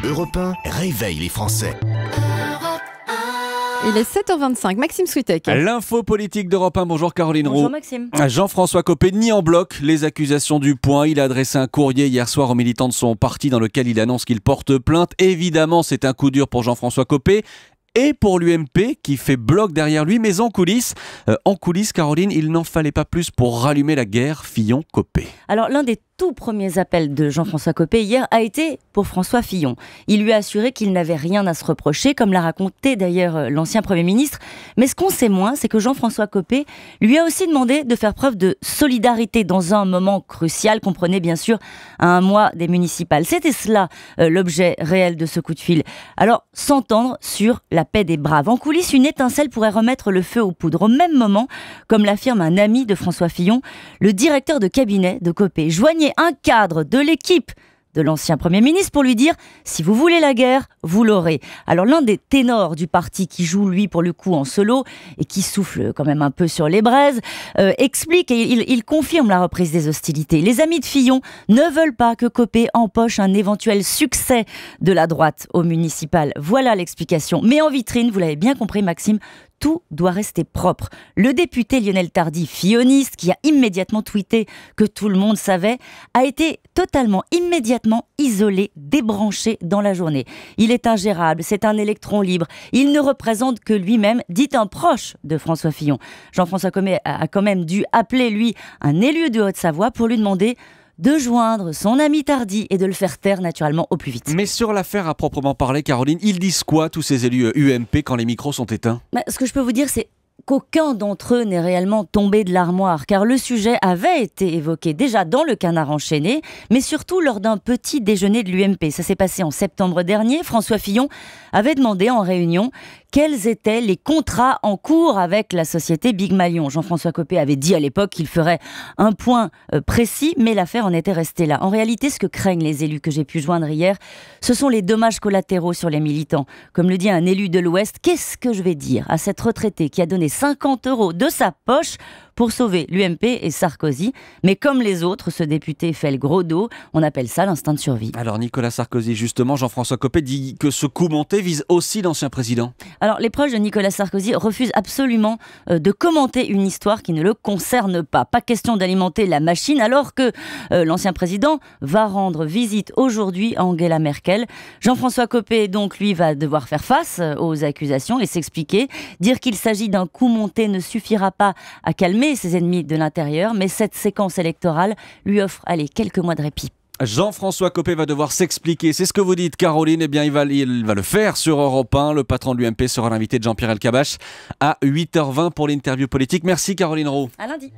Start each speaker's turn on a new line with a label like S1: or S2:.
S1: Europe 1 réveille les Français.
S2: Il est 7h25, Maxime Switek.
S3: L'info politique d'Europe 1, bonjour Caroline Roux.
S4: Bonjour Maxime.
S3: Jean-François Copé nie en bloc les accusations du Point. Il a adressé un courrier hier soir aux militants de son parti dans lequel il annonce qu'il porte plainte. Évidemment, c'est un coup dur pour Jean-François Copé et pour l'UMP qui fait bloc derrière lui. Mais en coulisses, Caroline, il n'en fallait pas plus pour rallumer la guerre Fillon-Copé.
S4: Alors l'un des tout premiers appels de Jean-François Copé hier a été pour François Fillon. Il lui a assuré qu'il n'avait rien à se reprocher, comme l'a raconté d'ailleurs l'ancien Premier ministre. Mais ce qu'on sait moins, c'est que Jean-François Copé lui a aussi demandé de faire preuve de solidarité dans un moment crucial, comprenez bien sûr, à un mois des municipales. C'était cela l'objet réel de ce coup de fil. Alors, s'entendre sur la paix des braves. En coulisses, une étincelle pourrait remettre le feu aux poudres. Au même moment, comme l'affirme un ami de François Fillon, le directeur de cabinet de Copé joignait un cadre de l'équipe de l'ancien Premier ministre pour lui dire « Si vous voulez la guerre, vous l'aurez ». Alors l'un des ténors du parti qui joue lui pour le coup en solo et qui souffle quand même un peu sur les braises, explique et il confirme la reprise des hostilités. Les amis de Fillon ne veulent pas que Copé empoche un éventuel succès de la droite au municipal. Voilà l'explication. Mais en vitrine, vous l'avez bien compris Maxime, tout doit rester propre. Le député Lionel Tardy, filloniste, qui a immédiatement tweeté que tout le monde savait, a été immédiatement isolé, débranché dans la journée. Il est ingérable, c'est un électron libre. Il ne représente que lui-même, dit un proche de François Fillon. Jean-François Copé a quand même dû appeler, lui, un élu de Haute-Savoie pour lui demander de joindre son ami Tardy et de le faire taire naturellement au plus vite.
S3: Mais sur l'affaire à proprement parler, Caroline, ils disent quoi tous ces élus UMP quand les micros sont éteints ?
S4: Ce que je peux vous dire, c'est qu'aucun d'entre eux n'est réellement tombé de l'armoire, car le sujet avait été évoqué déjà dans le Canard enchaîné, mais surtout lors d'un petit déjeuner de l'UMP. Ça s'est passé en septembre dernier. François Fillon avait demandé en réunion quels étaient les contrats en cours avec la société Big Malion. Jean-François Copé avait dit à l'époque qu'il ferait un point précis, mais l'affaire en était restée là. En réalité, ce que craignent les élus que j'ai pu joindre hier, ce sont les dommages collatéraux sur les militants. Comme le dit un élu de l'Ouest, qu'est-ce que je vais dire à cette retraitée qui a donné 50 € de sa poche pour sauver l'UMP et Sarkozy. Mais comme les autres, ce député fait le gros dos. On appelle ça l'instinct de survie.
S3: Alors Nicolas Sarkozy, justement, Jean-François Copé dit que ce coup monté vise aussi l'ancien président.
S4: Alors les proches de Nicolas Sarkozy refusent absolument de commenter une histoire qui ne le concerne pas. Pas question d'alimenter la machine alors que l'ancien président va rendre visite aujourd'hui à Angela Merkel. Jean-François Copé, donc, lui, va devoir faire face aux accusations et s'expliquer. Dire qu'il s'agit d'un coup monté ne suffira pas à calmer ses ennemis de l'intérieur, mais cette séquence électorale lui offre, quelques mois de répit.
S3: Jean-François Copé va devoir s'expliquer. C'est ce que vous dites, Caroline. Eh bien, il va le faire sur Europe 1. Le patron de l'UMP sera l'invité de Jean-Pierre Elkabbach à 8h20 pour l'interview politique. Merci, Caroline Roux.
S4: À lundi.